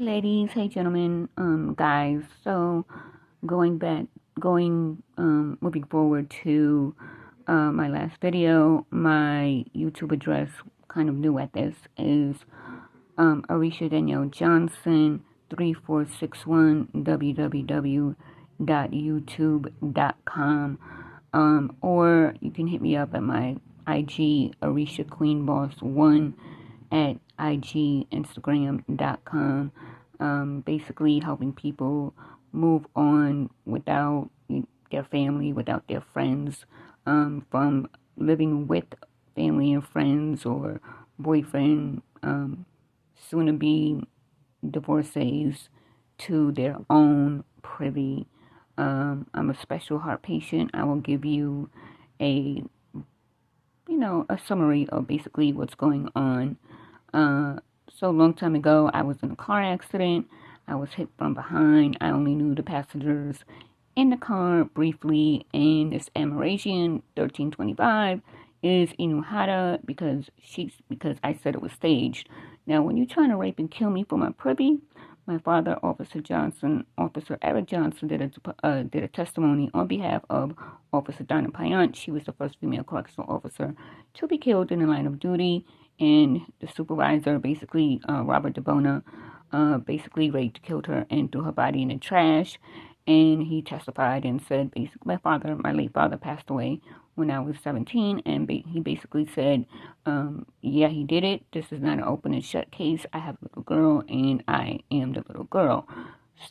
Ladies, hey gentlemen, guys. So going back, moving forward to my last video, my YouTube address, kind of new at this, is Erisha Danielle Johnson 3461 www.youtube.com, or you can hit me up at my IG Erisha Queen Boss 1 at Instagram.com. Basically helping people move on without their family, without their friends, from living with family and friends or boyfriend, soon to be divorcees, to their own privy. I'm a special heart patient. I will give you a a summary of basically what's going on. So long time ago, I was in a car accident. I was hit from behind. I only knew the passengers in the car briefly, and this Amerasian 1325 is Inuhata because I said it was staged. Now, when you're trying to rape and kill me for my privy, my father, Officer Eric Johnson, did a testimony on behalf of Officer Donna Payant. She was the first female correctional officer to be killed in the line of duty, and the supervisor, basically Robert DeBona, basically raped, killed her, and threw her body in the trash. And he testified and said, basically, my late father, passed away when I was 17, and he basically said, yeah, he did it. This is not an open and shut case. I have a little girl, and I am the little girl.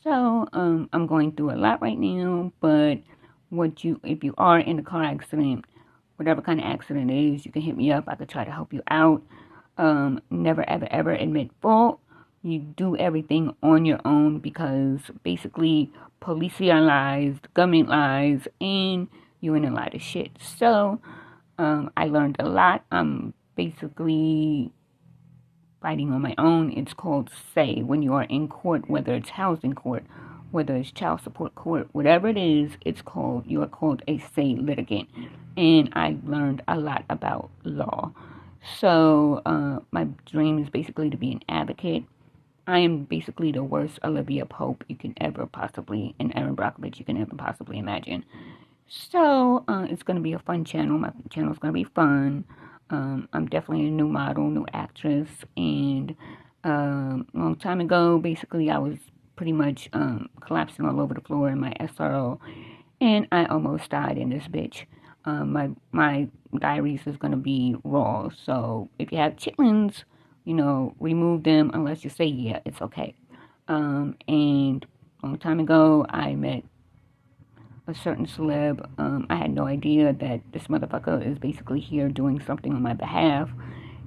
So, I'm going through a lot right now, but if you are in a car accident, whatever kind of accident it is, you can hit me up. I could try to help you out. Never, ever, ever admit fault. You do everything on your own because basically police lies, government lies, and you're in a lot of shit. So, I learned a lot. I'm basically fighting on my own. It's called say when you are in court, whether it's housing court, whether it's child support court, whatever it is, you are called a say litigant. And I learned a lot about law. So, my dream is basically to be an advocate. I am basically the worst Olivia Pope you can ever possibly, and Erin Brockovich you can ever possibly imagine. So, it's going to be a fun channel. My channel's going to be fun. I'm definitely a new model, new actress, and a long time ago, basically, I was pretty much collapsing all over the floor in my SRO, and I almost died in this bitch. My diaries is going to be raw, so if you have chitlins, remove them unless you say, yeah, it's okay. And a long time ago, I met a certain celeb. I had no idea that this motherfucker is basically here doing something on my behalf,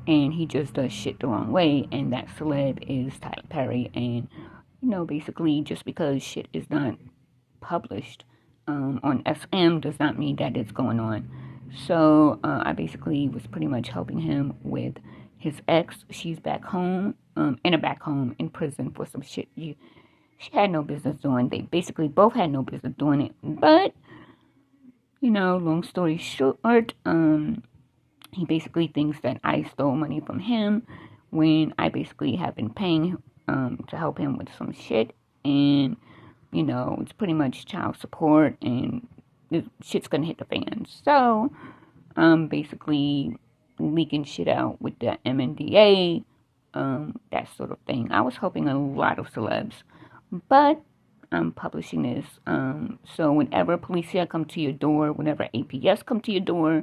and he just does shit the wrong way, and that celeb is Tyler Perry. And, basically, just because shit is not published on SM does not mean that it's going on. So, I basically was pretty much helping him with his ex. She's back home, in prison for some shit she had no business doing. They basically both had no business doing it. But, long story short, he basically thinks that I stole money from him when I basically have been paying to help him with some shit. And, it's pretty much child support, and this shit's gonna hit the fan. So, basically leaking shit out with the MNDA, that sort of thing. I was helping a lot of celebs, but I'm publishing this. So whenever policia come to your door, whenever APS come to your door,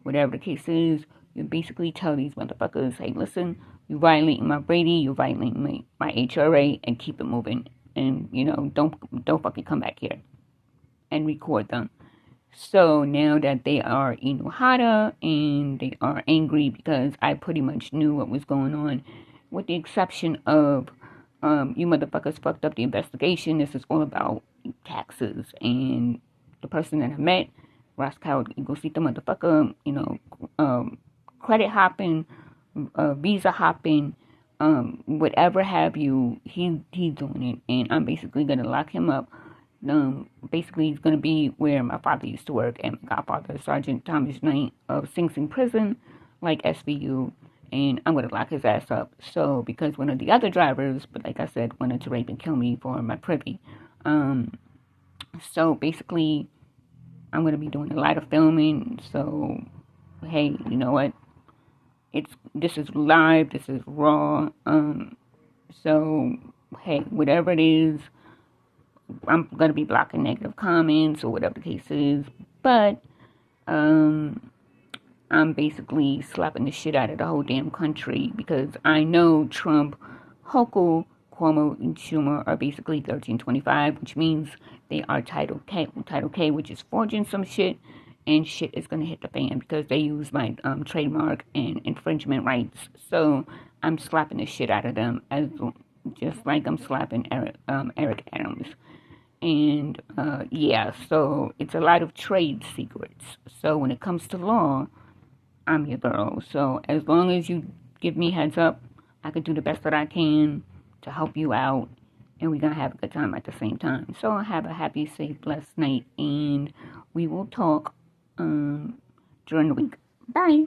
whatever the case is, you basically tell these motherfuckers, hey, listen, you're violating my Brady, you're violating my HRA, and keep it moving. And, don't fucking come back here and record them. So now that they are Inuhata and they are angry because I pretty much knew what was going on, with the exception of you motherfuckers fucked up the investigation. This is all about taxes. And the person that I met, Roscoe Igosita motherfucker, credit hopping, visa hopping, whatever have you, he's doing it. And I'm basically going to lock him up. Basically, he's going to be where my father used to work, and my godfather, Sergeant Thomas Knight of Sing Sing Prison, like SVU. and I'm going to lock his ass up. So, because one of the other drivers, but like I said, wanted to rape and kill me for my privy. So basically, I'm going to be doing a lot of filming. So, hey, you know what? This is live. This is raw. So, hey, whatever it is, I'm going to be blocking negative comments or whatever the case is. But, I'm basically slapping the shit out of the whole damn country because I know Trump, Hochul, Cuomo, and Schumer are basically 1325, which means they are Title K, which is forging some shit, and shit is gonna hit the fan because they use my trademark and infringement rights. So I'm slapping the shit out of them, as just like I'm slapping Eric Adams. And yeah, so it's a lot of trade secrets. So when it comes to law, I'm your girl. So as long as you give me heads up, I can do the best that I can to help you out, and we're gonna have a good time at the same time. So have a happy, safe, blessed night, and we will talk during the week. Bye.